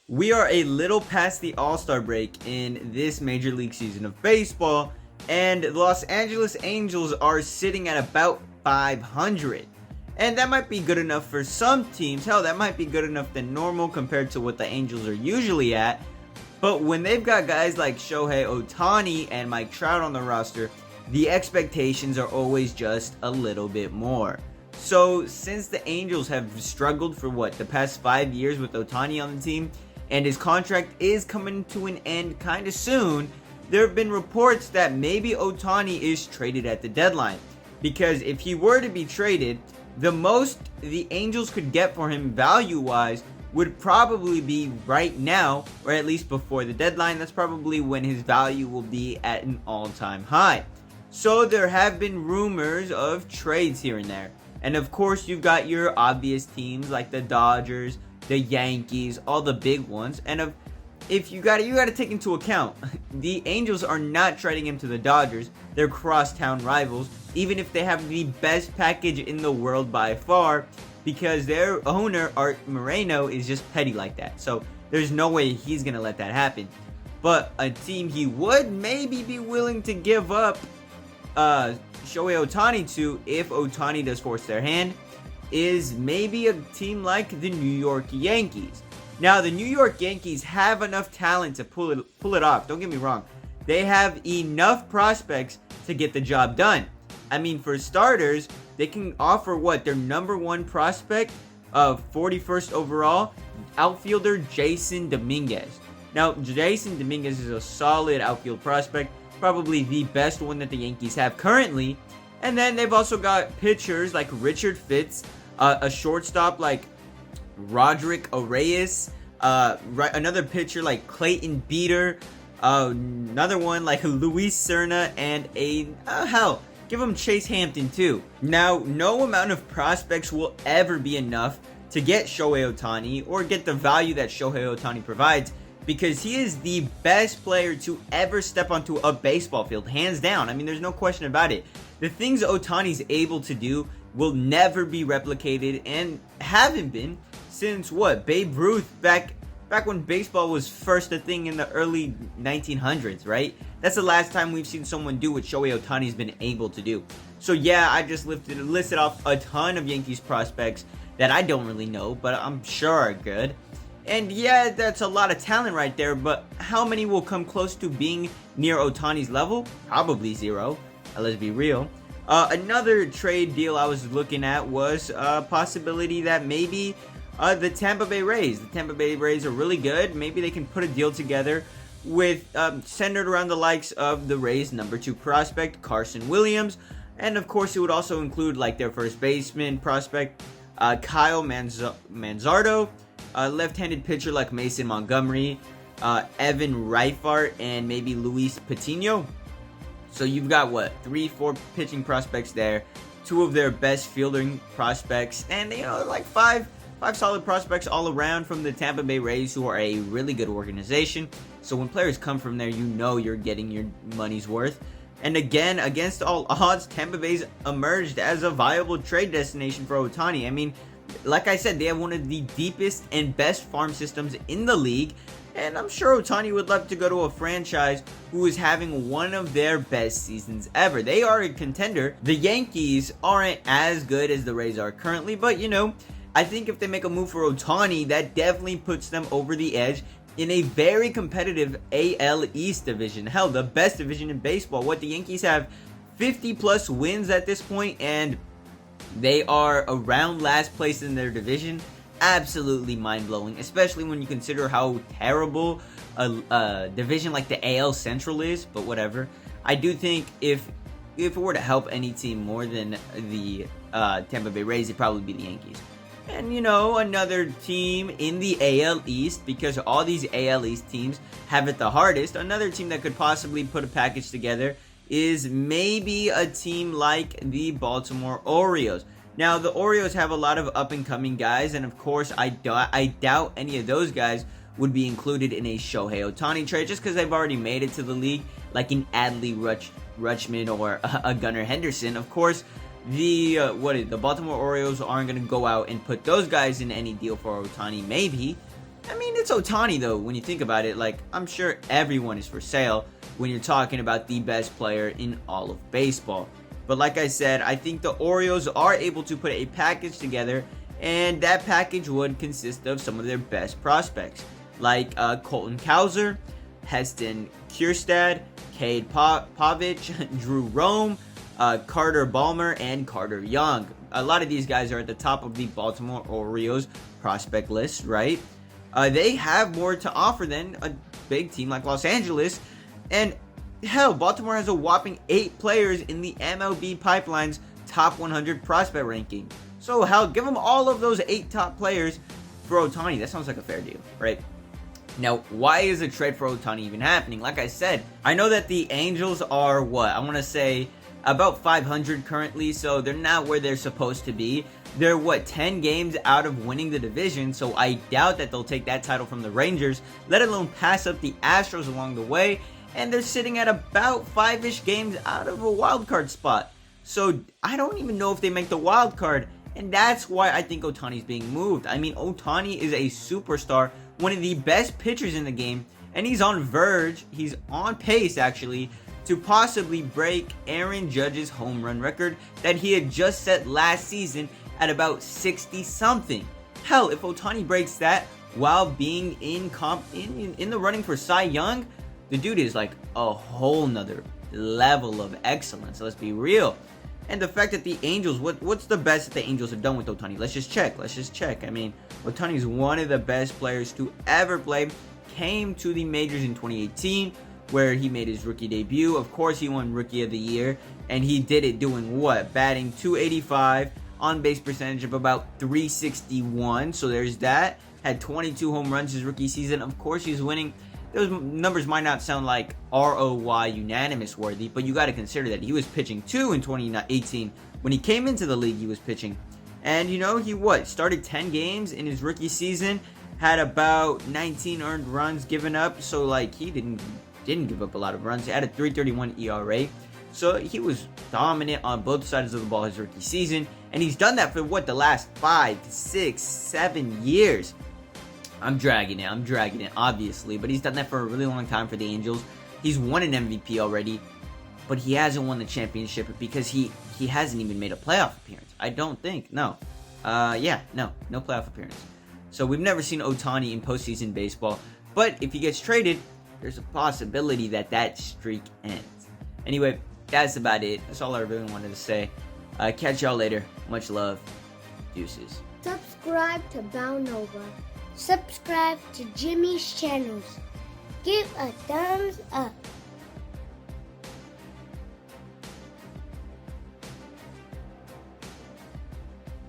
We are a little past the All-Star break in this Major League season of baseball, and the Los Angeles Angels are sitting at about 500. And that might be good enough for some teams. Hell, that might be good enough than normal compared to what the Angels are usually at. But when they've got guys like Shohei Ohtani and Mike Trout on the roster, the expectations are always just a little bit more. So since the Angels have struggled for the past 5 years with Ohtani on the team, and his contract is coming to an end kind of soon, there have been reports that maybe Ohtani is traded at the deadline. Because if he were to be traded, the most the Angels could get for him value-wise would probably be right now, or at least before the deadline. That's probably when his value will be at an all-time high. So there have been rumors of trades here and there. And of course, you've got your obvious teams like the Dodgers, the Yankees, all the big ones. And if you got to take into account, the Angels are not trading him to the Dodgers. They're crosstown rivals, even if they have the best package in the world by far, because their owner, Art Moreno, is just petty like that. So there's no way he's going to let that happen. But a team he would maybe be willing to give up Shohei Ohtani to, if Ohtani does force their hand, is maybe a team like the New York Yankees. Now, the New York Yankees have enough talent to pull it off. Don't get me wrong. They have enough prospects to get the job done. I mean, for starters, they can offer their number one prospect of 41st overall, outfielder Jason Dominguez. Now, Jason Dominguez is a solid outfield prospect, probably the best one that the Yankees have currently. And then they've also got pitchers like Richard Fitz, a shortstop like Roderick Arias, another pitcher like Clayton Beeter, another one like Luis Serna, and give him Chase Hampton too. Now, no amount of prospects will ever be enough to get Shohei Ohtani or get the value that Shohei Ohtani provides, because he is the best player to ever step onto a baseball field, hands down. I mean, there's no question about it. The things Ohtani's able to do will never be replicated, and haven't been since Babe Ruth back when baseball was first a thing in the early 1900s, right? That's the last time we've seen someone do what Shohei Ohtani's been able to do. So yeah, I just listed off a ton of Yankees prospects that I don't really know, but I'm sure are good. And yeah, that's a lot of talent right there, but how many will come close to being near Ohtani's level? Probably zero. Let's be real. Another trade deal I was looking at was a possibility that maybe the Tampa Bay Rays. The Tampa Bay Rays are really good. Maybe they can put a deal together with centered around the likes of the Rays' number 2 prospect, Carson Williams. And of course, it would also include like their first baseman prospect, Kyle Manzardo, a left-handed pitcher like Mason Montgomery, Evan Reifart, and maybe Luis Patino. So you've got 3-4 pitching prospects there, 2 of their best fielding prospects, and like five solid prospects all around from the Tampa Bay Rays, who are a really good organization. So when players come from there, you're getting your money's worth. And again, against all odds, Tampa Bay's emerged as a viable trade destination for Ohtani. I mean, like I said, they have one of the deepest and best farm systems in the league, and I'm sure Ohtani would love to go to a franchise who is having one of their best seasons ever. They are a contender. The Yankees aren't as good as the Rays are currently, but I think if they make a move for Ohtani, that definitely puts them over the edge in a very competitive AL East division. Hell, the best division in baseball. The Yankees have 50 plus wins at this point, and they are around last place in their division. Absolutely mind-blowing, especially when you consider how terrible a division like the AL Central is, but whatever. I do think if it were to help any team more than the Tampa Bay Rays, it'd probably be the Yankees. And another team in the AL East, because all these AL East teams have it the hardest, another team that could possibly put a package together is maybe a team like the Baltimore Orioles. Now, the Orioles have a lot of up-and-coming guys, and of course, I doubt any of those guys would be included in a Shohei Ohtani trade, just because they've already made it to the league, like an Adley Rutschman or a Gunnar Henderson. Of course, the Baltimore Orioles aren't going to go out and put those guys in any deal for Ohtani, maybe. I mean, it's Ohtani though, when you think about it. Like, I'm sure everyone is for sale when you're talking about the best player in all of baseball. But like I said, I think the Orioles are able to put a package together, and that package would consist of some of their best prospects, like Colton Cowser, Heston Kjerstad, Cade Povich, Drew Rome, Carter Balmer, and Carter Young. A lot of these guys are at the top of the Baltimore Orioles prospect list, right? They have more to offer than a big team like Los Angeles. And hell, Baltimore has a whopping 8 players in the MLB Pipeline's top 100 prospect ranking. So hell, give them all of those 8 top players for Ohtani. That sounds like a fair deal, right? Now, why is a trade for Ohtani even happening? Like I said, I know that the Angels are I want to say about 500 currently, so they're not where they're supposed to be. They're 10 games out of winning the division, so I doubt that they'll take that title from the Rangers, let alone pass up the Astros along the way, and they're sitting at about 5-ish games out of a wild card spot. So I don't even know if they make the wild card, and that's why I think Ohtani's being moved. I mean, Ohtani is a superstar, one of the best pitchers in the game, and he's on pace actually, to possibly break Aaron Judge's home run record that he had just set last season at about 60-something. Hell, if Ohtani breaks that while being in the running for Cy Young, the dude is like a whole nother level of excellence, let's be real. And the fact that the Angels, what's the best that the Angels have done with Ohtani? Let's just check. I mean, Ohtani's one of the best players to ever play. Came to the majors in 2018, where he made his rookie debut. Of course, he won Rookie of the Year, and he did it doing batting .285, on base percentage of about .361. So there's that. Had 22 home runs his rookie season. Of course, he's winning. Those numbers might not sound like ROY unanimous worthy, but you got to consider that he was pitching too in 2018. When he came into the league, he was pitching. And he started 10 games in his rookie season, had about 19 earned runs given up, so he didn't give up a lot of runs. He had a .331 ERA, so he was dominant on both sides of the ball his rookie season, and he's done that for the last 5, 6, 7 years. I'm dragging it, obviously, but he's done that for a really long time for the Angels. He's won an MVP already, but he hasn't won the championship because he hasn't even made a playoff appearance. I don't think. No playoff appearance. So we've never seen Ohtani in postseason baseball, but if he gets traded, there's a possibility that streak ends. Anyway, that's about it. That's all I really wanted to say. Catch y'all later. Much love. Deuces. Subscribe to Bounova. Subscribe to Jimmy's channels. Give a thumbs up.